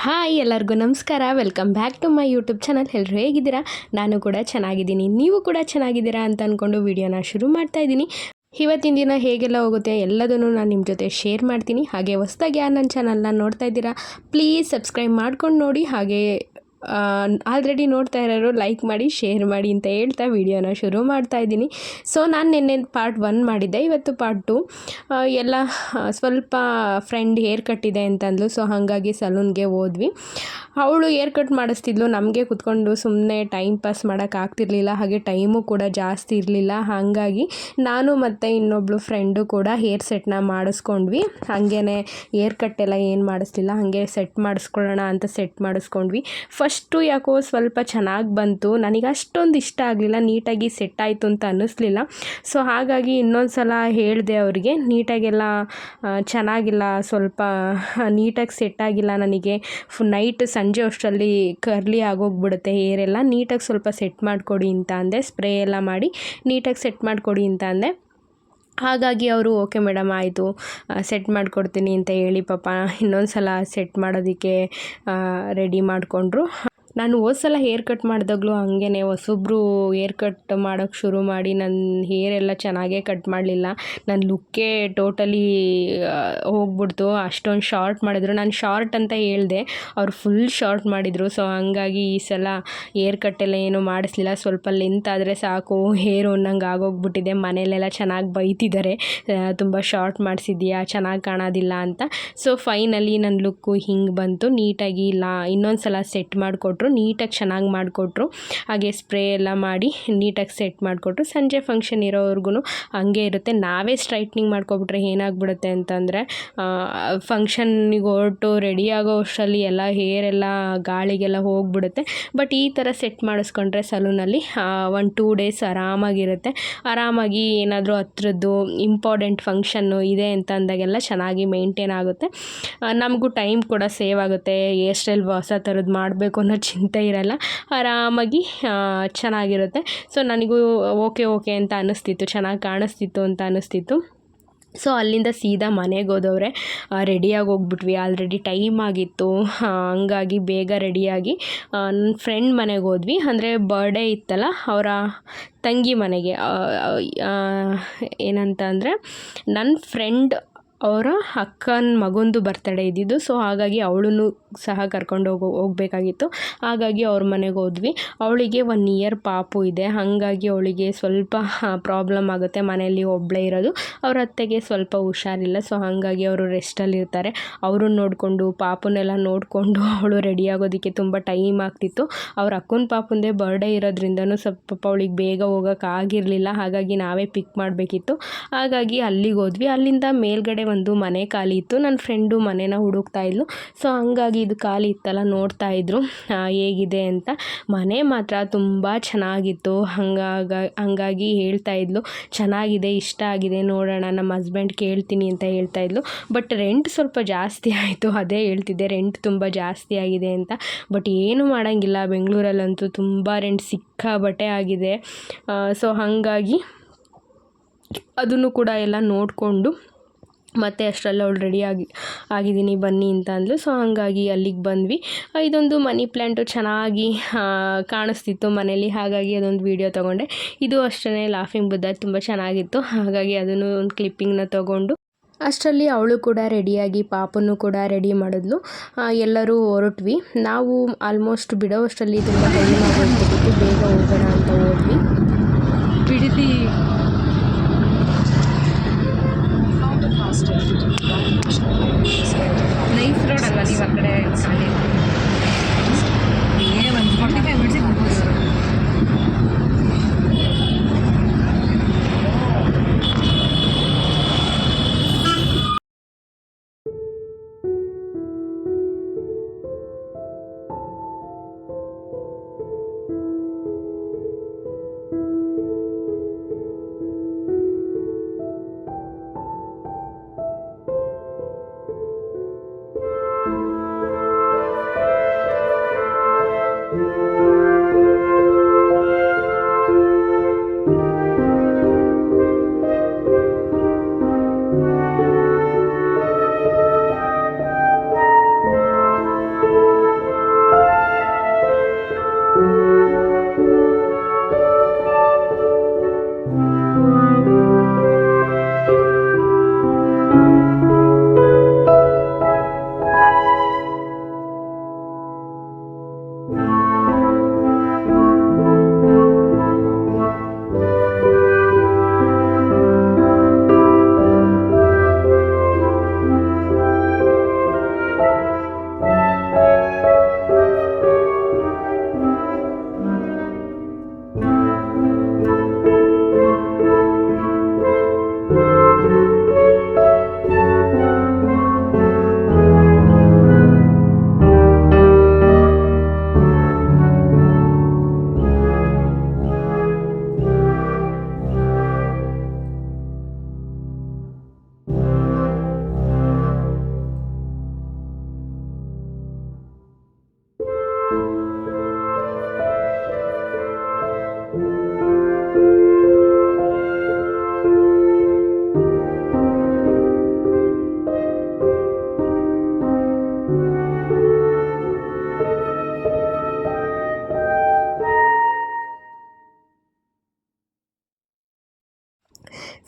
Hi ಎಲ್ಲರಿಗೂ ನಮಸ್ಕಾರ. Welcome back to my YouTube channel. ಎಲ್ಲರೂ ಹೇಗಿದ್ದೀರಾ? ನಾನು ಕೂಡ ಚೆನ್ನಾಗಿದ್ದೀನಿ, ನೀವು ಕೂಡ ಚೆನ್ನಾಗಿದ್ದೀರಾ ಅಂತ ಅಂದ್ಕೊಂಡು ವಿಡಿಯೋನ ಶುರು ಮಾಡ್ತಾ ಇದ್ದೀನಿ. ಇವತ್ತಿನ ದಿನ ಹೇಗೆಲ್ಲ ಹೋಗುತ್ತೆ ಎಲ್ಲದನ್ನು ನಾನು ನಿಮ್ಮ ಜೊತೆ ಶೇರ್ ಮಾಡ್ತೀನಿ. ಹಾಗೆ ಹೊಸದಾಗಿ ಯಾರು ನನ್ನ ಚಾನಲ್ನ ನೋಡ್ತಾ ಇದ್ದೀರಾ ಪ್ಲೀಸ್ ಸಬ್ಸ್ಕ್ರೈಬ್ ಮಾಡ್ಕೊಂಡು ನೋಡಿ. ಹಾಗೆ ಆಲ್ರೆಡಿ ನೋಡ್ತಾ ಇರೋರು ಲೈಕ್ ಮಾಡಿ ಶೇರ್ ಮಾಡಿ ಅಂತ ಹೇಳ್ತಾ ವಿಡಿಯೋನ ಶುರು ಮಾಡ್ತಾ ಇದ್ದೀನಿ. ಸೊ ನಾನು ನಿನ್ನೆ ಪಾರ್ಟ್ 1 ಮಾಡಿದ್ದೆ, ಇವತ್ತು ಪಾರ್ಟ್ 2. ಎಲ್ಲ ಸ್ವಲ್ಪ ಫ್ರೆಂಡ್ ಹೇರ್ ಕಟ್ ಇದೆ ಅಂತಂದ್ಲು. ಸೊ ಹಾಗಾಗಿ ಸಲೂನ್ಗೆ ಹೋದ್ವಿ. ಅವಳು ಹೇರ್ ಕಟ್ ಮಾಡಿಸ್ತಿದ್ಲು, ನಮಗೆ ಕುತ್ಕೊಂಡು ಸುಮ್ಮನೆ ಟೈಮ್ ಪಾಸ್ ಮಾಡೋಕ್ಕಾಗ್ತಿರ್ಲಿಲ್ಲ. ಹಾಗೆ ಟೈಮು ಕೂಡ ಜಾಸ್ತಿ ಇರಲಿಲ್ಲ. ಹಾಗಾಗಿ ನಾನು ಮತ್ತು ಇನ್ನೊಬ್ಳು ಫ್ರೆಂಡು ಕೂಡ ಹೇರ್ ಸೆಟ್ನ ಮಾಡಿಸ್ಕೊಂಡ್ವಿ. ಹಾಗೇ ಹೇರ್ ಕಟ್ ಎಲ್ಲ ಏನು ಮಾಡಿಸ್ಲಿಲ್ಲ, ಹಾಗೆ ಸೆಟ್ ಮಾಡಿಸ್ಕೊಳ್ಳೋಣ ಅಂತ ಸೆಟ್ ಮಾಡಿಸ್ಕೊಂಡ್ವಿ. ಫಸ್ಟು ಯಾಕೋ ಸ್ವಲ್ಪ ಚೆನ್ನಾಗಿ ಬಂತು, ನನಗೆ ಅಷ್ಟೊಂದು ಇಷ್ಟ ಆಗಲಿಲ್ಲ, ನೀಟಾಗಿ ಸೆಟ್ ಆಯಿತು ಅಂತ ಅನ್ನಿಸ್ಲಿಲ್ಲ. ಸೊ ಹಾಗಾಗಿ ಇನ್ನೊಂದು ಸಲ ಹೇಳಿದೆ ಅವ್ರಿಗೆ, ನೀಟಾಗೆಲ್ಲ ಚೆನ್ನಾಗಿಲ್ಲ, ಸ್ವಲ್ಪ ನೀಟಾಗಿ ಸೆಟ್ ಆಗಿಲ್ಲ ನನಗೆ. ನೈಟ್ ಸಂಜೆ ಅಷ್ಟರಲ್ಲಿ ಕರ್ಲಿ ಆಗೋಗ್ಬಿಡುತ್ತೆ ಹೇರೆಲ್ಲ, ನೀಟಾಗಿ ಸ್ವಲ್ಪ ಸೆಟ್ ಮಾಡಿಕೊಡಿ ಅಂತ ಅಂದೆ. ಸ್ಪ್ರೇ ಎಲ್ಲ ಮಾಡಿ ನೀಟಾಗಿ ಸೆಟ್ ಮಾಡಿಕೊಡಿ ಅಂತ ಅಂದೆ. ಹಾಗಾಗಿ ಅವರು ಓಕೆ ಮೇಡಮ್ ಆಯಿತು ಸೆಟ್ ಮಾಡಿಕೊಡ್ತೀನಿ ಅಂತ ಹೇಳಿ ಪಾಪ ಇನ್ನೊಂದು ಸಲ ಸೆಟ್ ಮಾಡೋದಕ್ಕೆ ರೆಡಿ ಮಾಡಿಕೊಂಡ್ರು. ನಾನು ಹೋದ ಸಲ ಹೇರ್ ಕಟ್ ಮಾಡಿದಾಗಲೂ ಹಾಗೇ ಹೊಸೊಬ್ಬರು ಹೇರ್ ಕಟ್ ಮಾಡೋಕ್ಕೆ ಶುರು ಮಾಡಿ ನನ್ನ ಹೇರೆಲ್ಲ ಚೆನ್ನಾಗೇ ಕಟ್ ಮಾಡಲಿಲ್ಲ. ನನ್ನ ಲುಕ್ಕೇ ಟೋಟಲಿ ಹೋಗ್ಬಿಡ್ತು. ಅಷ್ಟೊಂದು ಶಾರ್ಟ್ ಮಾಡಿದ್ರು, ನಾನು ಶಾರ್ಟ್ ಅಂತ ಹೇಳಿದೆ, ಅವ್ರು ಫುಲ್ ಶಾರ್ಟ್ ಮಾಡಿದರು. ಸೊ ಹಂಗಾಗಿ ಈ ಸಲ ಹೇರ್ ಕಟ್ಟೆಲ್ಲ ಏನೂ ಮಾಡಿಸ್ಲಿಲ್ಲ. ಸ್ವಲ್ಪ ಲೆಂತ್ ಆದರೆ ಸಾಕು, ಹೇರು ಅನ್ನಂಗೆ ಆಗೋಗ್ಬಿಟ್ಟಿದೆ. ಮನೆಯಲ್ಲೆಲ್ಲ ಚೆನ್ನಾಗಿ ಬೈತಿದ್ದಾರೆ, ತುಂಬ ಶಾರ್ಟ್ ಮಾಡಿಸಿದ್ಯಾ, ಚೆನ್ನಾಗಿ ಕಾಣೋದಿಲ್ಲ ಅಂತ. ಸೊ ಫೈನಲಿ ನನ್ನ ಲುಕ್ಕು ಹಿಂಗೆ ಬಂತು. ನೀಟಾಗಿ ಇನ್ನೊಂದು ಸಲ ಸೆಟ್ ಮಾಡಿಕೊಟ್ರು, ನೀಟಾಗಿ ಚೆನ್ನಾಗಿ ಮಾಡಿಕೊಟ್ರು. ಹಾಗೆ ಸ್ಪ್ರೇ ಎಲ್ಲ ಮಾಡಿ ನೀಟಾಗಿ ಸೆಟ್ ಮಾಡಿಕೊಟ್ರು. ಸಂಜೆ ಫಂಕ್ಷನ್ ಇರೋವರೆಗೂ ಹಂಗೆ ಇರುತ್ತೆ. ನಾವೇ ಸ್ಟ್ರೈಟ್ನಿಂಗ್ ಮಾಡ್ಕೊಬಿಟ್ರೆ ಏನಾಗ್ಬಿಡುತ್ತೆ ಅಂತಂದರೆ, ಫಂಕ್ಷನ್ನಿಗೆ ಹೊರಟು ರೆಡಿ ಆಗೋ ಅಷ್ಟರಲ್ಲಿ ಎಲ್ಲ ಹೇರೆಲ್ಲ ಗಾಳಿಗೆಲ್ಲ ಹೋಗ್ಬಿಡುತ್ತೆ. ಬಟ್ ಈ ಥರ ಸೆಟ್ ಮಾಡಿಸ್ಕೊಂಡ್ರೆ ಸಲೂನಲ್ಲಿ 1-2 ಡೇಸ್ ಆರಾಮಾಗಿರುತ್ತೆ. ಆರಾಮಾಗಿ ಏನಾದರೂ ಹತ್ರದ್ದು ಇಂಪಾರ್ಟೆಂಟ್ ಫಂಕ್ಷನ್ನು ಇದೆ ಅಂತ ಅಂದಾಗೆಲ್ಲ ಚೆನ್ನಾಗಿ ಮೇಂಟೈನ್ ಆಗುತ್ತೆ. ನಮಗೂ ಟೈಮ್ ಕೂಡ ಸೇವ್ ಆಗುತ್ತೆ. ಹೇರ್ ಸ್ಟೈಲ್ ಹೊಸ ಥರದ್ದು ಮಾಡಬೇಕು ಅನ್ನೋ ಚಿಂತೆ ಇರಲ್ಲ, ಆರಾಮಾಗಿ ಚೆನ್ನಾಗಿರುತ್ತೆ. ಸೊ ನನಗೂ ಓಕೆ ಅಂತ ಅನ್ನಿಸ್ತಿತ್ತು, ಚೆನ್ನಾಗಿ ಕಾಣಿಸ್ತಿತ್ತು ಅಂತ ಅನ್ನಿಸ್ತಿತ್ತು. ಸೊ ಅಲ್ಲಿಂದ ಸೀದಾ ಮನೆಗೆ ಹೋದವ್ರೆ, ರೆಡಿಯಾಗಿ ಹೋಗ್ಬಿಟ್ವಿ. ಆಲ್ರೆಡಿ ಟೈಮ್ ಆಗಿತ್ತು, ಹಂಗಾಗಿ ಬೇಗ ರೆಡಿಯಾಗಿ ನನ್ನ ಫ್ರೆಂಡ್ ಮನೆಗೆ ಹೋದ್ವಿ. ಅಂದರೆ ಬರ್ಡೇ ಇತ್ತಲ್ಲ, ಅವರ ತಂಗಿ ಮನೆಗೆ. ಏನಂತ ಅಂದರೆ ನನ್ನ ಫ್ರೆಂಡ್ ಅವರ ಅಕ್ಕನ ಮಗಂದು ಬರ್ತಡೇ ಇದ್ದಿದ್ದು. ಸೊ ಹಾಗಾಗಿ ಅವಳನ್ನು ಸಹ ಕರ್ಕೊಂಡು ಹೋಗಬೇಕಾಗಿತ್ತು. ಹಾಗಾಗಿ ಅವ್ರ ಮನೆಗೆ ಹೋದ್ವಿ. ಅವಳಿಗೆ 1 ಇಯರ್ ಪಾಪು ಇದೆ, ಹಾಗಾಗಿ ಅವಳಿಗೆ ಸ್ವಲ್ಪ ಪ್ರಾಬ್ಲಮ್ ಆಗುತ್ತೆ. ಮನೆಯಲ್ಲಿ ಒಬ್ಬಳೇ ಇರೋದು, ಅವ್ರ ಅತ್ತೆಗೆ ಸ್ವಲ್ಪ ಹುಷಾರಿಲ್ಲ. ಸೊ ಹಾಗಾಗಿ ಅವರು ರೆಸ್ಟಲ್ಲಿರ್ತಾರೆ. ಅವ್ರನ್ನ ನೋಡಿಕೊಂಡು ಪಾಪುನೆಲ್ಲ ನೋಡಿಕೊಂಡು ಅವಳು ರೆಡಿ ಆಗೋದಕ್ಕೆ ತುಂಬ ಟೈಮ್ ಆಗ್ತಿತ್ತು. ಅವ್ರ ಅಕ್ಕನ ಪಾಪುಂದೇ ಬರ್ಡೇ ಇರೋದ್ರಿಂದನೂ ಸ್ವಲ್ಪ ಅವಳಿಗೆ ಬೇಗ ಹೋಗೋಕ್ಕಾಗಿರಲಿಲ್ಲ. ಹಾಗಾಗಿ ನಾವೇ ಪಿಕ್ ಮಾಡಬೇಕಿತ್ತು. ಹಾಗಾಗಿ ಅಲ್ಲಿಗೆ ಹೋದ್ವಿ. ಅಲ್ಲಿಂದ ಮೇಲ್ಗಡೆ ಒಂದು ಮನೆ ಖಾಲಿ ಇತ್ತು, ನನ್ನ ಫ್ರೆಂಡು ಮನೇನ ಹುಡುಕ್ತಾ ಇದ್ಲು. ಸೊ ಹಂಗಾಗಿ ಇದು ಖಾಲಿ ಇತ್ತಲ್ಲ, ನೋಡ್ತಾ ಇದ್ರು ಹೇಗಿದೆ ಅಂತ. ಮನೆ ಮಾತ್ರ ತುಂಬ ಚೆನ್ನಾಗಿತ್ತು. ಹಂಗಾಗಿ ಹೇಳ್ತಾ ಇದ್ಲು, ಚೆನ್ನಾಗಿದೆ, ಇಷ್ಟ ಆಗಿದೆ, ನೋಡೋಣ, ನಮ್ಮ ಹಸ್ಬೆಂಡ್ ಕೇಳ್ತೀನಿ ಅಂತ ಹೇಳ್ತಾ ಇದ್ಲು. ಬಟ್ ರೆಂಟ್ ಸ್ವಲ್ಪ ಜಾಸ್ತಿ ಆಯಿತು, ಅದೇ ಹೇಳ್ತಿದ್ದೆ, ರೆಂಟ್ ತುಂಬ ಜಾಸ್ತಿ ಆಗಿದೆ ಅಂತ. ಬಟ್ ಏನು ಮಾಡೋಂಗಿಲ್ಲ, ಬೆಂಗಳೂರಲ್ಲಂತೂ ತುಂಬ ರೆಂಟ್ ಸಿಕ್ಕಾಬಟ್ಟೆ ಆಗಿದೆ. ಸೊ ಹಾಗಾಗಿ ಅದನ್ನು ಕೂಡ ಎಲ್ಲ ನೋಡಿಕೊಂಡು ಮತ್ತೆ ಅಷ್ಟರಲ್ಲಿ ಅವಳು ಆಗಿದ್ದೀನಿ ಬನ್ನಿ ಅಂತ ಅಂದ್ಲು. ಸೊ ಹಾಗಾಗಿ ಅಲ್ಲಿಗೆ ಬಂದ್ವಿ. ಇದೊಂದು ಮನಿ ಪ್ಲ್ಯಾಂಟು ಚೆನ್ನಾಗಿ ಕಾಣಿಸ್ತಿತ್ತು ಮನೇಲಿ, ಹಾಗಾಗಿ ಅದೊಂದು ವೀಡಿಯೋ ತೊಗೊಂಡೆ. ಇದು ಅಷ್ಟೇ ಲಾಫಿಂಗ್ ಬುದ್ಧ ತುಂಬ ಚೆನ್ನಾಗಿತ್ತು, ಹಾಗಾಗಿ ಅದನ್ನು ಒಂದು ಕ್ಲಿಪ್ಪಿಂಗ್ನ ತೊಗೊಂಡು ಅಷ್ಟರಲ್ಲಿ ಅವಳು ಕೂಡ ರೆಡಿಯಾಗಿ ಪಾಪನ್ನು ಕೂಡ ರೆಡಿ ಮಾಡಿದ್ಲು. ಎಲ್ಲರೂ ಹೊರಟ್ವಿ. ನಾವು ಆಲ್ಮೋಸ್ಟ್ ಬಿಡೋ ಅಷ್ಟರಲ್ಲಿ ತುಂಬ ಟೈಮ್ ಆಗೋಗ್ಬಿಟ್ಟಿತ್ತು, ಬೇಗ ಹೋಗೋಣ ಅಂತ ಹೋದ್ವಿ. ಬಿಡದಿ ನೈಸ್ ರೋಡ್ ಅಲ್ವಾ, ನೀವು ಆ ಕಡೆ ಖಾಲಿ ಒಂದು 45 ಮಿನಿಟ್ಸಿಗೆ ಹೋಗ್ಬೋದು.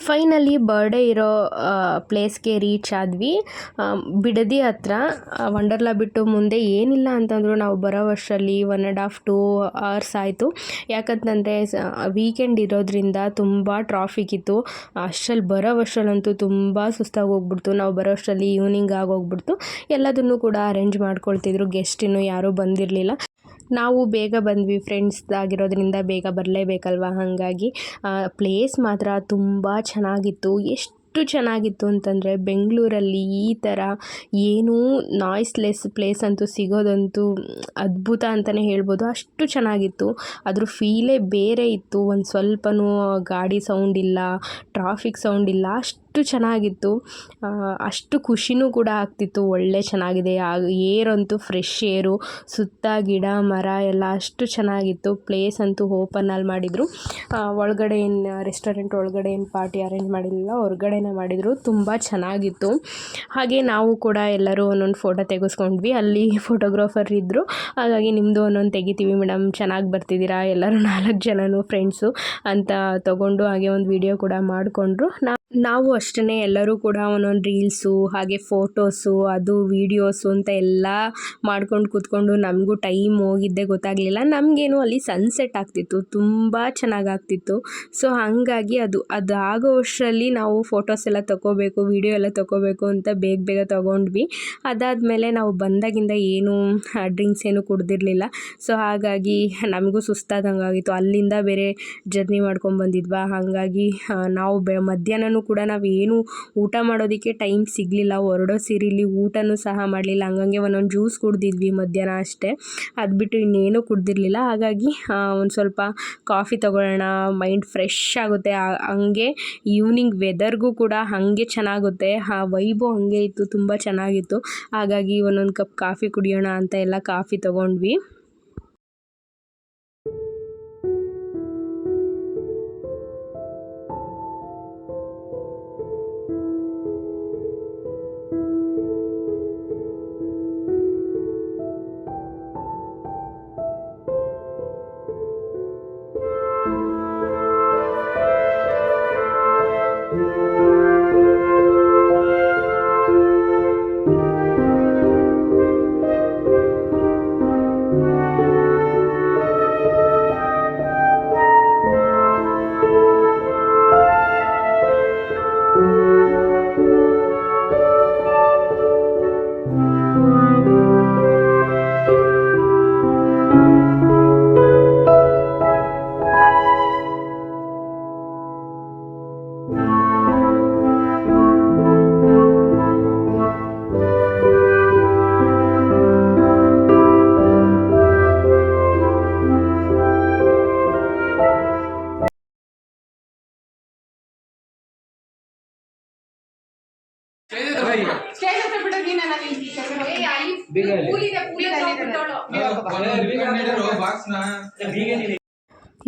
ಫೈನಲಿ ಬರ್ಡೇ ಇರೋ ಪ್ಲೇಸ್ಗೆ ರೀಚ್ ಆದ್ವಿ. ಬಿಡದಿ ಹತ್ರ ವಂಡರ್ಲಾ ಬಿಟ್ಟು ಮುಂದೆ ಏನಿಲ್ಲ ಅಂತಂದರೂ ನಾವು ಬರೋ ವರ್ಷದಲ್ಲಿ 1.5-2 hours ಆಯಿತು. ಯಾಕಂತಂದರೆ ವೀಕೆಂಡ್ ಇರೋದ್ರಿಂದ ತುಂಬ ಟ್ರಾಫಿಕ್ ಇತ್ತು. ಅಷ್ಟರಲ್ಲಿ ಬರೋ ವರ್ಷಲ್ಲಂತೂ ತುಂಬ ಸುಸ್ತಾಗಿ ಹೋಗ್ಬಿಡ್ತು. ನಾವು ಬರೋ ಅಷ್ಟರಲ್ಲಿ ಈವ್ನಿಂಗ್ ಆಗೋಗ್ಬಿಡ್ತು. ಎಲ್ಲದನ್ನು ಕೂಡ ಅರೇಂಜ್ ಮಾಡ್ಕೊಳ್ತಿದ್ರು. ಗೆಸ್ಟ್ ಇನ್ನೂ ಯಾರೂ ಬಂದಿರಲಿಲ್ಲ. ನಾವು ಬೇಗ ಬಂದ್ವಿ, ಫ್ರೆಂಡ್ಸ್ ಆಗಿರೋದ್ರಿಂದ ಬೇಗ ಬರಲೇಬೇಕಲ್ವ. ಹಾಗಾಗಿ ಪ್ಲೇಸ್ ಮಾತ್ರ ತುಂಬ ಚೆನ್ನಾಗಿತ್ತು. ಎಷ್ಟು ಚೆನ್ನಾಗಿತ್ತು ಅಂತಂದರೆ ಬೆಂಗಳೂರಲ್ಲಿ ಈ ಥರ ಏನೂ ನಾಯ್ಸ್ಲೆಸ್ ಪ್ಲೇಸ್ ಅಂತೂ ಸಿಗೋದಂತೂ ಅದ್ಭುತ ಅಂತಲೇ ಹೇಳ್ಬೋದು. ಅಷ್ಟು ಚೆನ್ನಾಗಿತ್ತು. ಅದ್ರ ಫೀಲೇ ಬೇರೆ ಇತ್ತು. ಒಂದು ಸ್ವಲ್ಪನೂ ಗಾಡಿ ಸೌಂಡ್ ಇಲ್ಲ, ಟ್ರಾಫಿಕ್ ಸೌಂಡ್ ಇಲ್ಲ. ಅಷ್ಟು ಚೆನ್ನಾಗಿತ್ತು. ಅಷ್ಟು ಖುಷಿನೂ ಕೂಡ ಆಗ್ತಿತ್ತು. ಒಳ್ಳೆ ಚೆನ್ನಾಗಿದೆ. ಏರ್ ಅಂತೂ ಫ್ರೆಶ್ ಏರು, ಸುತ್ತ ಗಿಡ ಮರ ಎಲ್ಲ ಅಷ್ಟು ಚೆನ್ನಾಗಿತ್ತು. ಪ್ಲೇಸ್ ಅಂತೂ ಓಪನಲ್ಲಿ ಮಾಡಿದರು. ಒಳಗಡೆ ಏನು ರೆಸ್ಟೋರೆಂಟ್ ಒಳಗಡೆ ಏನು ಪಾರ್ಟಿ ಅರೇಂಜ್ ಮಾಡಿರಲಿಲ್ಲ, ಹೊರಗಡೆನೇ ಮಾಡಿದರು. ತುಂಬ ಚೆನ್ನಾಗಿತ್ತು. ಹಾಗೆ ನಾವು ಕೂಡ ಎಲ್ಲರೂ ಒಂದೊಂದು ಫೋಟೋ ತೆಗೆಸ್ಕೊಂಡ್ವಿ. ಅಲ್ಲಿ ಫೋಟೋಗ್ರಾಫರ್ ಇದ್ದರು. ಹಾಗಾಗಿ ನಿಮ್ಮದು ಒಂದೊಂದು ತೆಗಿತೀವಿ ಮೇಡಮ್, ಚೆನ್ನಾಗಿ ಬರ್ತಿದ್ದೀರಾ ಎಲ್ಲರೂ 4 ಜನನೂ ಫ್ರೆಂಡ್ಸು ಅಂತ ತೊಗೊಂಡು ಹಾಗೆ ಒಂದು ವಿಡಿಯೋ ಕೂಡ ಮಾಡಿಕೊಂಡ್ರು. ನಾವು ಅಷ್ಟೇ ಎಲ್ಲರೂ ಕೂಡ ಒಂದೊಂದು ರೀಲ್ಸು ಹಾಗೆ ಫೋಟೋಸು ಅದು ವೀಡಿಯೋಸು ಅಂತ ಎಲ್ಲ ಮಾಡ್ಕೊಂಡು ಕೂತ್ಕೊಂಡು ನಮಗೂ ಟೈಮ್ ಹೋಗಿದ್ದೇ ಗೊತ್ತಾಗಲಿಲ್ಲ. ನಮಗೇನು ಅಲ್ಲಿ ಸನ್ಸೆಟ್ ಆಗ್ತಿತ್ತು, ತುಂಬ ಚೆನ್ನಾಗಾಗ್ತಿತ್ತು. ಸೊ ಹಾಗಾಗಿ ಅದು ಆಗೋ ವರ್ಷದಲ್ಲಿ ನಾವು ಫೋಟೋಸ್ ಎಲ್ಲ ತೊಗೋಬೇಕು, ವೀಡಿಯೋ ಎಲ್ಲ ತೊಗೋಬೇಕು ಅಂತ ಬೇಗ ತೊಗೊಂಡ್ವಿ. ಅದಾದಮೇಲೆ ನಾವು ಬಂದಾಗಿಂದ ಏನು ಡ್ರಿಂಕ್ಸ್ ಏನು ಕುಡ್ದಿರಲಿಲ್ಲ. ಸೊ ಹಾಗಾಗಿ ನಮಗೂ ಸುಸ್ತಾದಂಗೆ ಆಗಿತ್ತು. ಅಲ್ಲಿಂದ ಬೇರೆ ಜರ್ನಿ ಮಾಡ್ಕೊಂಡು ಬಂದಿದ್ವಾ. ಹಾಗಾಗಿ ನಾವು ಮಧ್ಯಾಹ್ನನೂ ಕೂಡ ನಾವೇನು ಊಟ ಮಾಡೋದಕ್ಕೆ ಟೈಮ್ ಸಿಗಲಿಲ್ಲ. ಹೊರಡೋ ಸೀರಿಲಿ ಊಟನೂ ಸಹ ಮಾಡಲಿಲ್ಲ. ಹಂಗಂಗೆ ಒಂದೊಂದು ಜ್ಯೂಸ್ ಕುಡ್ದಿದ್ವಿ ಮಧ್ಯಾಹ್ನ ಅಷ್ಟೇ. ಅದು ಬಿಟ್ಟು ಇನ್ನೇನು ಕುಡ್ದಿರಲಿಲ್ಲ. ಹಾಗಾಗಿ ಒಂದು ಸ್ವಲ್ಪ ಕಾಫಿ ತೊಗೊಳ್ಳೋಣ, ಮೈಂಡ್ ಫ್ರೆಶ್ ಆಗುತ್ತೆ. ಹಂಗೆ ಈವ್ನಿಂಗ್ ವೆದರ್ಗೂ ಕೂಡ ಹಾಗೆ ಚೆನ್ನಾಗುತ್ತೆ. ಆ ವೈಬು ಹಾಗೆ ಇತ್ತು, ತುಂಬ ಚೆನ್ನಾಗಿತ್ತು. ಹಾಗಾಗಿ ಒಂದೊಂದು ಕಪ್ ಕಾಫಿ ಕುಡಿಯೋಣ ಅಂತ ಎಲ್ಲ ಕಾಫಿ ತೊಗೊಂಡ್ವಿ.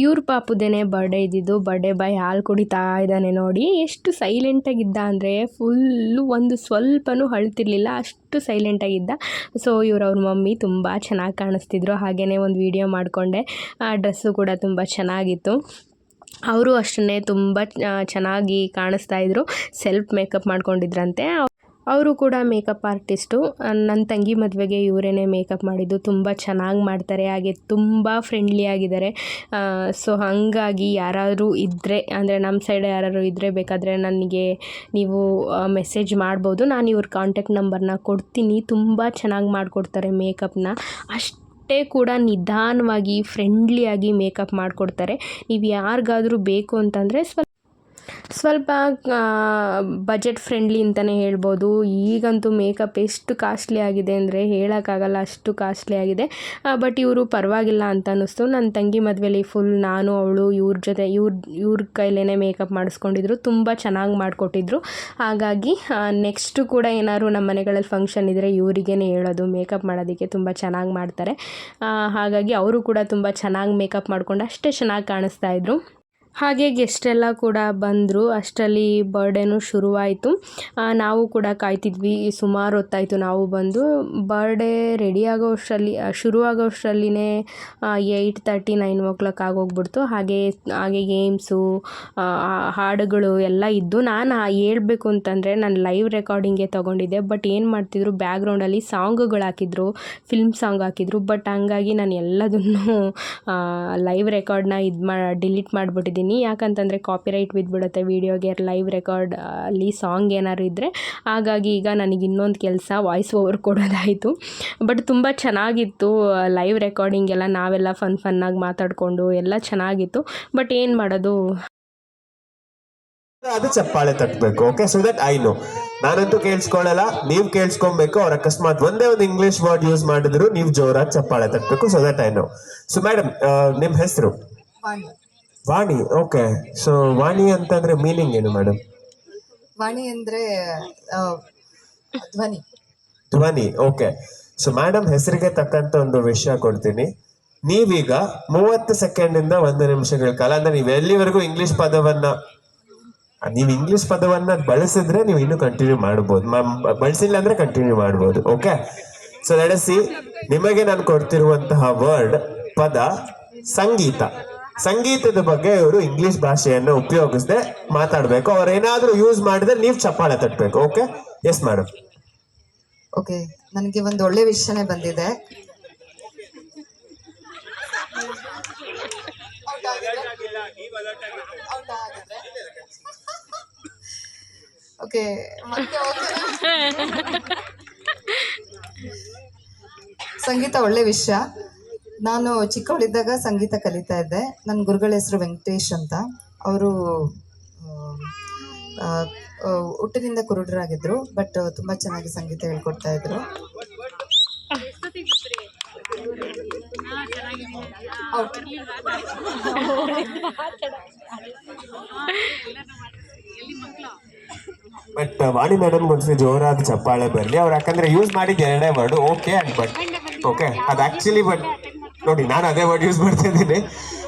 ಇವ್ರ ಪಾಪುದೇನೆ ಬರ್ಡೇ ಇದ್ದಿದ್ದು. ಬರ್ಡೇ ಬಾಯ್ ಹಾಲು ಕುಡಿತಾ ಇದ್ದಾನೆ ನೋಡಿ. ಎಷ್ಟು ಸೈಲೆಂಟಾಗಿದ್ದ ಅಂದರೆ ಫುಲ್ಲು ಒಂದು ಸ್ವಲ್ಪನೂ ಅಳ್ತಿರ್ಲಿಲ್ಲ, ಅಷ್ಟು ಸೈಲೆಂಟಾಗಿದ್ದ. ಸೊ ಅವ್ರ ಮಮ್ಮಿ ತುಂಬ ಚೆನ್ನಾಗಿ ಕಾಣಿಸ್ತಿದ್ರು. ಹಾಗೆಯೇ ಒಂದು ವಿಡಿಯೋ ಮಾಡಿಕೊಂಡೆ. ಡ್ರೆಸ್ಸು ಕೂಡ ತುಂಬ ಚೆನ್ನಾಗಿತ್ತು. ಅವರು ಅಷ್ಟೇ ತುಂಬ ಚೆನ್ನಾಗಿ ಕಾಣಿಸ್ತಾಯಿದ್ರು. Self makeup ಮಾಡ್ಕೊಂಡಿದ್ರಂತೆ. ಅವರು ಕೂಡ ಮೇಕಪ್ ಆರ್ಟಿಸ್ಟು. ನನ್ನ ತಂಗಿ ಮದುವೆಗೆ ಇವರೇ ಮೇಕಪ್ ಮಾಡಿದ್ದು. ತುಂಬ ಚೆನ್ನಾಗಿ ಮಾಡ್ತಾರೆ, ಹಾಗೆ ತುಂಬ ಫ್ರೆಂಡ್ಲಿ ಆಗಿದ್ದಾರೆ. ಸೊ ಹಾಗಾಗಿ ಯಾರಾದರೂ ಇದ್ದರೆ, ಅಂದರೆ ನಮ್ಮ ಸೈಡ್ ಯಾರಾದರೂ ಇದ್ದರೆ ಬೇಕಾದರೆ ನನಗೆ ನೀವು ಮೆಸೇಜ್ ಮಾಡ್ಬೋದು. ನಾನು ಇವ್ರ ಕಾಂಟ್ಯಾಕ್ಟ್ ನಂಬರ್ನ ಕೊಡ್ತೀನಿ. ತುಂಬ ಚೆನ್ನಾಗಿ ಮಾಡಿಕೊಡ್ತಾರೆ ಮೇಕಪ್ನ. ಅಷ್ಟೇ ಕೂಡ ನಿಧಾನವಾಗಿ ಫ್ರೆಂಡ್ಲಿಯಾಗಿ ಮೇಕಪ್ ಮಾಡಿಕೊಡ್ತಾರೆ. ನೀವು ಯಾರಿಗಾದರೂ ಬೇಕು ಅಂತಂದರೆ ಸ್ವಲ್ಪ ಬಜೆಟ್ ಫ್ರೆಂಡ್ಲಿ ಅಂತಲೇ ಹೇಳ್ಬೋದು. ಈಗಂತೂ ಮೇಕಪ್ ಎಷ್ಟು ಕಾಸ್ಟ್ಲಿ ಆಗಿದೆ ಅಂದರೆ ಹೇಳೋಕ್ಕಾಗಲ್ಲ, ಅಷ್ಟು ಕಾಸ್ಟ್ಲಿ ಆಗಿದೆ. ಬಟ್ ಇವರು ಪರವಾಗಿಲ್ಲ ಅಂತ ಅನ್ನಿಸ್ತು. ನನ್ನ ತಂಗಿ ಮದುವೆಲಿ ಫುಲ್ ನಾನು ಅವಳು ಇವ್ರ ಕೈಲೇ ಮೇಕಪ್ ಮಾಡಿಸ್ಕೊಂಡಿದ್ರು. ತುಂಬ ಚೆನ್ನಾಗಿ ಮಾಡಿಕೊಟ್ಟಿದ್ರು. ಹಾಗಾಗಿ ನೆಕ್ಸ್ಟು ಕೂಡ ಏನಾದ್ರು ನಮ್ಮ ಮನೆಗಳಲ್ಲಿ ಫಂಕ್ಷನ್ ಇದ್ದರೆ ಇವರಿಗೇ ಹೇಳೋದು, ಮೇಕಪ್ ಮಾಡೋದಕ್ಕೆ ತುಂಬ ಚೆನ್ನಾಗಿ ಮಾಡ್ತಾರೆ. ಹಾಗಾಗಿ ಅವರು ಕೂಡ ತುಂಬ ಚೆನ್ನಾಗಿ ಮೇಕಪ್ ಮಾಡ್ಕೊಂಡು ಅಷ್ಟೇ ಚೆನ್ನಾಗಿ ಕಾಣಿಸ್ತಾಯಿದ್ರು. ಹಾಗೆ ಗೆಸ್ಟೆಲ್ಲ ಕೂಡ ಬಂದರು. ಅಷ್ಟರಲ್ಲಿ ಬರ್ಡೇನೂ ಶುರುವಾಯಿತು. ನಾವು ಕೂಡ ಕಾಯ್ತಿದ್ವಿ. ಸುಮಾರು ಹೊತ್ತಾಯಿತು ನಾವು ಬಂದು. ಬರ್ಡೇ ರೆಡಿ ಆಗೋ ಅಷ್ಟರಲ್ಲಿ ಶುರುವಾಗೋ ಅಷ್ಟರಲ್ಲಿನೇ 8:30 9 ಆಗೋಗ್ಬಿಡ್ತು. ಹಾಗೆ ಗೇಮ್ಸು, ಹಾಡುಗಳು ಎಲ್ಲ ಇದ್ದು. ನಾನು ಹೇಳ್ಬೇಕು ಅಂತಂದರೆ ನಾನು ಲೈವ್ ರೆಕಾರ್ಡಿಂಗೇ ತೊಗೊಂಡಿದ್ದೆ. ಬಟ್ ಏನು ಮಾಡ್ತಿದ್ರು, ಬ್ಯಾಕ್ಗ್ರೌಂಡಲ್ಲಿ ಸಾಂಗುಗಳು ಹಾಕಿದ್ರು, ಫಿಲ್ಮ್ ಸಾಂಗ್ ಹಾಕಿದ್ರು. ಬಟ್ ಹಂಗಾಗಿ ನಾನು ಎಲ್ಲದನ್ನು ಲೈವ್ ರೆಕಾರ್ಡ್ನ ಡಿಲೀಟ್ ಮಾಡಿಬಿಟ್ಟಿದ್ದೀನಿ. ಯಾಕಂತಂದರೆ ಕಾಪಿರೈಟ್ ಬಿದ್ದುಬಿಡುತ್ತೆ ವೀಡಿಯೋಗೆ, ಲೈವ್ ರೆಕಾರ್ಡ್ ಅಲ್ಲಿ ಸಾಂಗ್ ಏನಾದ್ರು ಇದ್ದರೆ. ಹಾಗಾಗಿ ಈಗ ನನಗೆ ಇನ್ನೊಂದು ಕೆಲಸ ವಾಯ್ಸ್ ಓವರ್ ಕೊಡೋದಾಯಿತು. ಬಟ್ ತುಂಬ ಚೆನ್ನಾಗಿತ್ತು ಲೈವ್ ರೆಕಾರ್ಡಿಂಗ್ ಎಲ್ಲ. ನಾವೆಲ್ಲ ಫನ್ನಾಗಿ ಮಾತಾಡಿಕೊಂಡು ಎಲ್ಲ ಚೆನ್ನಾಗಿತ್ತು. ಬಟ್ ಏನು ಮಾಡೋದು, ಅದು ಚಪ್ಪಾಳೆ ತಟ್ಟಬೇಕು. Okay, so that I know. ನಾನಂತೂ ಕೇಳಿಸ್ಕೊಳ್ಳಲ್ಲ, ನೀವು ಕೇಳಿಸ್ಕೊಬೇಕು. ಅವ್ರ ಅಕಸ್ಮಾತ್ ಒಂದೇ ಒಂದು ಇಂಗ್ಲಿಷ್ ವರ್ಡ್ ಯೂಸ್ ಮಾಡಿದ್ರು ನೀವು ಜೋರಾಗಿ ಚಪ್ಪಾಳೆ ತಟ್ಟಬೇಕು. So that I know. So madam, ನಿಮ್ಮ ಹೆಸರು? ವಾಣಿ. ಓಕೆ, ಸೊ ವಾಣಿ ಅಂತಂದ್ರೆ ಮೀನಿಂಗ್ ಏನು ಮೇಡಮ್? ವಾಣಿ ಅಂದ್ರೆ ಧ್ವನಿ. ಧ್ವನಿ. ಓಕೆ, ಸೊ ಮೇಡಮ್ ಹೆಸರಿಗೆ ತಕ್ಕಂತ ಒಂದು ವಿಷಯ ಕೊಡ್ತೀನಿ. ನೀವೀಗ 30 ಸೆಕೆಂಡ್ 1 ನಿಮಿಷಗಳ ಕಾಲ, ಅಂದ್ರೆ ನೀವು ಎಲ್ಲಿವರೆಗೂ ಇಂಗ್ಲಿಷ್ ಪದವನ್ನ ಬಳಸಿದ್ರೆ ನೀವು ಇನ್ನೂ ಕಂಟಿನ್ಯೂ ಮಾಡ್ಬೋದು. ಬಳಸಿಲ್ಲ ಅಂದ್ರೆ ಕಂಟಿನ್ಯೂ ಮಾಡ್ಬೋದು. ಓಕೆ, ಸೊ ನಡೆಸಿ. ನಿಮಗೆ ನಾನು ಕೊಡ್ತಿರುವಂತಹ ಪದ ಸಂಗೀತ. ಸಂಗೀತದ ಬಗ್ಗೆ ಇವರು ಇಂಗ್ಲಿಷ್ ಭಾಷೆಯನ್ನು ಉಪಯೋಗಿಸದೆ ಮಾತಾಡಬೇಕು. ಅವ್ರು ಏನಾದ್ರೂ ಯೂಸ್ ಮಾಡಿದ್ರೆ ನೀವು ಚಪ್ಪಾಳೆ ತಟ್ಟಬೇಕು. Okay, yes madam. ಓಕೆ, ನನಗೆ ಒಂದು ಒಳ್ಳೆ ವಿಷಯನೇ ಬಂದಿದೆ. ಓಕೆ, ಸಂಗೀತ ಒಳ್ಳೆ ವಿಷಯ. ನಾನು ಚಿಕ್ಕವಳಿದ್ದಾಗ ಸಂಗೀತ ಕಲಿತಾ ಇದ್ದೆ. ನನ್ನ ಗುರುಗಳ ಹೆಸರು ವೆಂಕಟೇಶ್ ಅಂತ. ಅವರು ಹುಟ್ಟಿನಿಂದ ಕುರುಡರಾಗಿದ್ರು. ಬಟ್ ತುಂಬ ಚೆನ್ನಾಗಿ ಸಂಗೀತ ಹೇಳ್ಕೊಡ್ತಾ ಇದ್ರು. ಬಟ್ ವಾಣಿ ಮೇಡಮ್ ಒಂದ್ಸರಿ ಜೋರಾದ ಚಪ್ಪಾಳೆ ಬರಲಿ. ಅವ್ರು ಯಾಕಂದ್ರೆ ಯೂಸ್ ಮಾಡಿದ್ದು 2 word, okay and but. Okay, ಅದು ಆಕ್ಚುಲಿ ಬಟ್ ನೋಡಿ, ನಾನು ಅದೇ ವರ್ಡ್ ಯೂಸ್ ಮಾಡ್ತಾ ಇದ್ದೀನಿ.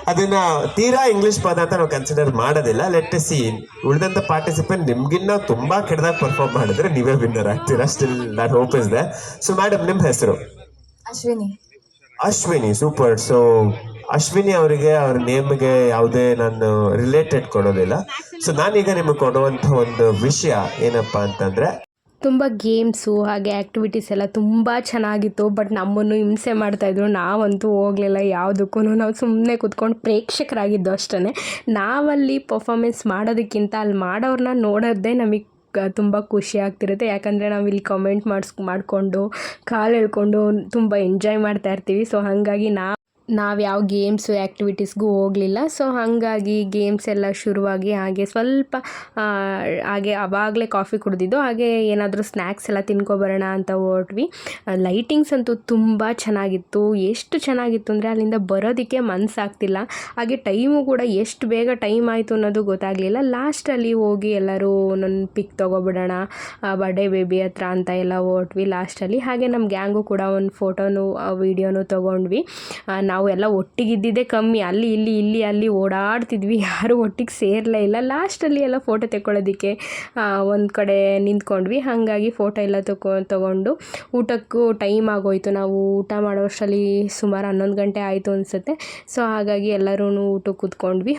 ಅದನ್ನ ತೀರಾ ಇಂಗ್ಲಿಷ್ ಪದ ಅಂತ ನಾವು ಕನ್ಸಿಡರ್ ಮಾಡೋದಿಲ್ಲ. ಲೆಟ್ ಸಿ, ಉಳಿದಂತ ಪಾರ್ಟಿಸಿಪೆಂಟ್ ನಿಮ್ಗಿನ್ನ ತುಂಬಾ ಕೆಟ್ಟದಾಗ ಪರ್ಫಾರ್ಮ್ ಮಾಡಿದ್ರೆ ನೀವೇ ವಿನ್ನರ್ ಆಗ್ತೀರಾ. Still that hope is there. So madam, ನಿಮ್ಮ ಹೆಸರು? ಅಶ್ವಿನಿ. ಅಶ್ವಿನಿ, ಸೂಪರ್. ಸೊ ಅಶ್ವಿನಿ ಅವರಿಗೆ ಅವ್ರ ನೇಮ್ಗೆ ಯಾವುದೇ ನಾನು ರಿಲೇಟೆಡ್ ಕೊಡೋದಿಲ್ಲ. ಸೊ ನಾನೀಗ ನಿಮಗೆ ಕೊಡುವಂಥ ಒಂದು ವಿಷಯ ಏನಪ್ಪಾ ಅಂತಂದ್ರೆ, ತುಂಬ ಗೇಮ್ಸು ಹಾಗೆ ಆ್ಯಕ್ಟಿವಿಟೀಸ್ ಎಲ್ಲ ತುಂಬ ಚೆನ್ನಾಗಿತ್ತು. ಬಟ್ ನಮ್ಮನ್ನು ಹಿಂಸೆ ಮಾಡ್ತಾಯಿದ್ರು. ನಾವಂತೂ ಹೋಗಲಿಲ್ಲ ಯಾವುದಕ್ಕೂ. ನಾವು ಸುಮ್ಮನೆ ಕೂತ್ಕೊಂಡು ಪ್ರೇಕ್ಷಕರಾಗಿದ್ದು ಅಷ್ಟೇ. ನಾವಲ್ಲಿ ಪರ್ಫಾಮೆನ್ಸ್ ಮಾಡೋದಕ್ಕಿಂತ ಅಲ್ಲಿ ಮಾಡೋರನ್ನ ನೋಡೋದೇ ನಮಗೆ ತುಂಬ ಖುಷಿ ಆಗ್ತಿರುತ್ತೆ. ಯಾಕಂದರೆ ನಾವು ಇಲ್ಲಿ ಕಮೆಂಟ್ ಮಾಡಿಕೊಂಡು ಕಾಲು ಎಳ್ಕೊಂಡು ತುಂಬ ಎಂಜಾಯ್ ಮಾಡ್ತಾ ಇರ್ತೀವಿ. ಸೊ ಹಾಗಾಗಿ ನಾವು ಯಾವ ಗೇಮ್ಸು ಆ್ಯಕ್ಟಿವಿಟೀಸ್ಗೂ ಹೋಗಲಿಲ್ಲ. ಸೊ ಹಾಗಾಗಿ ಗೇಮ್ಸ್ ಎಲ್ಲ ಶುರುವಾಗಿ ಹಾಗೆ ಸ್ವಲ್ಪ ಹಾಗೆ ಆವಾಗಲೇ ಕಾಫಿ ಕುಡಿದಿದ್ದು. ಹಾಗೆ ಏನಾದರೂ ಸ್ನ್ಯಾಕ್ಸ್ ಎಲ್ಲ ತಿನ್ಕೊಬರೋಣ ಅಂತ ಹೊರಟ್ವಿ. ಲೈಟಿಂಗ್ಸ್ ಅಂತೂ ತುಂಬ ಚೆನ್ನಾಗಿತ್ತು. ಎಷ್ಟು ಚೆನ್ನಾಗಿತ್ತು ಅಂದರೆ ಅಲ್ಲಿಂದ ಬರೋದಕ್ಕೆ ಮನಸ್ಸಾಗ್ತಿಲ್ಲ. ಹಾಗೆ ಟೈಮು ಕೂಡ ಎಷ್ಟು ಬೇಗ ಟೈಮ್ ಆಯಿತು ಅನ್ನೋದು ಗೊತ್ತಾಗಲಿಲ್ಲ. ಲಾಸ್ಟಲ್ಲಿ ಹೋಗಿ ಎಲ್ಲರೂ ನನ್ನ ಪಿಕ್ ತೊಗೊಬಿಡೋಣ ಬರ್ಡೇ ಬೇಬಿ ಹತ್ರ ಅಂತ ಎಲ್ಲ ಹೊರಟ್ವಿ ಲಾಸ್ಟಲ್ಲಿ. ಹಾಗೆ ನಮ್ಮ ಗ್ಯಾಂಗು ಕೂಡ ಒಂದು ಫೋಟೋನು ವೀಡಿಯೋನು ತೊಗೊಂಡ್ವಿ. ನಾವು ಎಲ್ಲ ಒಟ್ಟಿಗಿದ್ದಿದ್ದೇ ಕಮ್ಮಿ. ಅಲ್ಲಿ ಓಡಾಡ್ತಿದ್ವಿ. ಯಾರೂ ಒಟ್ಟಿಗೆ ಸೇರಲೇ ಇಲ್ಲ. ಲಾಸ್ಟಲ್ಲಿ ಎಲ್ಲ ಫೋಟೋ ತೆಕ್ಕೊಳ್ಳೋದಕ್ಕೆ ಒಂದು ಕಡೆ ನಿಂತ್ಕೊಂಡ್ವಿ. ಹಾಗಾಗಿ ಫೋಟೋ ಎಲ್ಲ ತೊಗೊಂಡು ಊಟಕ್ಕೂ ಟೈಮ್ ಆಗೋಯಿತು. ನಾವು ಊಟ ಮಾಡೋಷ್ಟರಲ್ಲಿ ಸುಮಾರು 11 ಗಂಟೆ ಆಯಿತು ಅನಿಸುತ್ತೆ. ಸೊ ಹಾಗಾಗಿ ಎಲ್ಲರೂ ಊಟಕ್ಕೆ ಕೂತ್ಕೊಂಡ್ವಿ.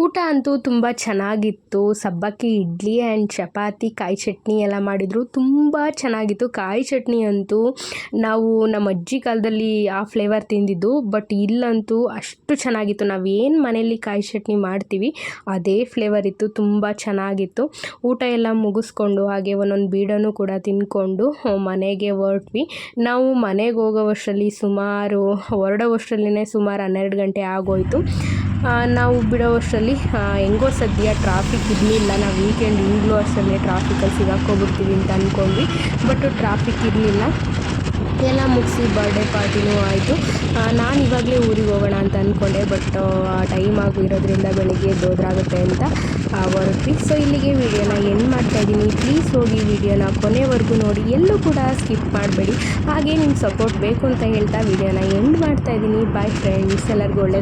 ಊಟ ಅಂತೂ ತುಂಬ ಚೆನ್ನಾಗಿತ್ತು. ಸಬ್ಬಕ್ಕಿ ಇಡ್ಲಿ ಆ್ಯಂಡ್ ಚಪಾತಿ, ಕಾಯಿ ಚಟ್ನಿ ಎಲ್ಲ ಮಾಡಿದರು. ತುಂಬ ಚೆನ್ನಾಗಿತ್ತು. ಕಾಯಿ ಚಟ್ನಿ ಅಂತೂ ನಾವು ನಮ್ಮ ಅಜ್ಜಿ ಕಾಲದಲ್ಲಿ ಆ ಫ್ಲೇವರ್ ತಿಂದಿದ್ದು. ಬಟ್ ಇಲ್ಲಂತೂ ಅಷ್ಟು ಚೆನ್ನಾಗಿತ್ತು. ನಾವೇನು ಮನೆಯಲ್ಲಿ ಕಾಯಿ ಚಟ್ನಿ ಮಾಡ್ತೀವಿ ಅದೇ ಫ್ಲೇವರ್ ಇತ್ತು. ತುಂಬ ಚೆನ್ನಾಗಿತ್ತು. ಊಟ ಎಲ್ಲ ಮುಗಿಸ್ಕೊಂಡು ಹಾಗೆ ಒಂದೊಂದು ಬೀಡನೂ ಕೂಡ ತಿಂದ್ಕೊಂಡು ಮನೆಗೆ ಹೊರಟ್ವಿ. ನಾವು ಮನೆಗೆ ಹೋಗೋವಷ್ಟರಲ್ಲಿ ಹೊರಡೋವಷ್ಟರಲ್ಲೇ ಸುಮಾರು 12 ಗಂಟೆ ಆಗೋಯಿತು. ನಾವು ಬಿಡೋವಷ್ಟರಲ್ಲಿ ಹೆಂಗೋ ಸದ್ಯ ಟ್ರಾಫಿಕ್ ಇರಲಿಲ್ಲ. ನಾವು ವೀಕೆಂಡ್ ಈಗಲೂ ಅಷ್ಟೇ ಟ್ರಾಫಿಕಲ್ಲಿ ಸಿಗಾಕ್ಕೋಗ್ಬಿಡ್ತೀವಿ ಅಂತ ಅಂದ್ಕೊಂಡ್ವಿ. ಬಟ್ ಟ್ರಾಫಿಕ್ ಇರಲಿಲ್ಲ. ಎಲ್ಲ ಮುಗಿಸಿ ಬರ್ಡೇ ಪಾರ್ಟಿನೂ ಆಯಿತು. ನಾನು ಇವಾಗಲೇ ಊರಿಗೆ ಹೋಗೋಣ ಅಂತ ಅಂದ್ಕೊಂಡೆ. ಬಟ್ ಟೈಮ್ ಆಗಿರೋದ್ರಿಂದ ಬೆಳಿಗ್ಗೆ ದೋದ್ರಾಗುತ್ತೆ ಅಂತ ಹೊರಟ್ವಿ. ಸೊ ಇಲ್ಲಿಗೆ ವಿಡಿಯೋನ ಎಂಡ್ ಮಾಡ್ತಾಯಿದ್ದೀನಿ. ಪ್ಲೀಸ್ ಹೋಗಿ ವಿಡಿಯೋನ ಕೊನೆವರೆಗೂ ನೋಡಿ, ಎಲ್ಲೂ ಕೂಡ ಸ್ಕಿಪ್ ಮಾಡಬೇಡಿ. ಹಾಗೆ ನಿಮ್ಮ ಸಪೋರ್ಟ್ ಬೇಕು ಅಂತ ಹೇಳ್ತಾ ವಿಡಿಯೋನ ಎಂಡ್ ಮಾಡ್ತಾಯಿದ್ದೀನಿ. ಬಾಯ್ ಫ್ರೆಂಡ್ಸ್, ಎಲ್ಲರಿಗೂ ಒಳ್ಳೆ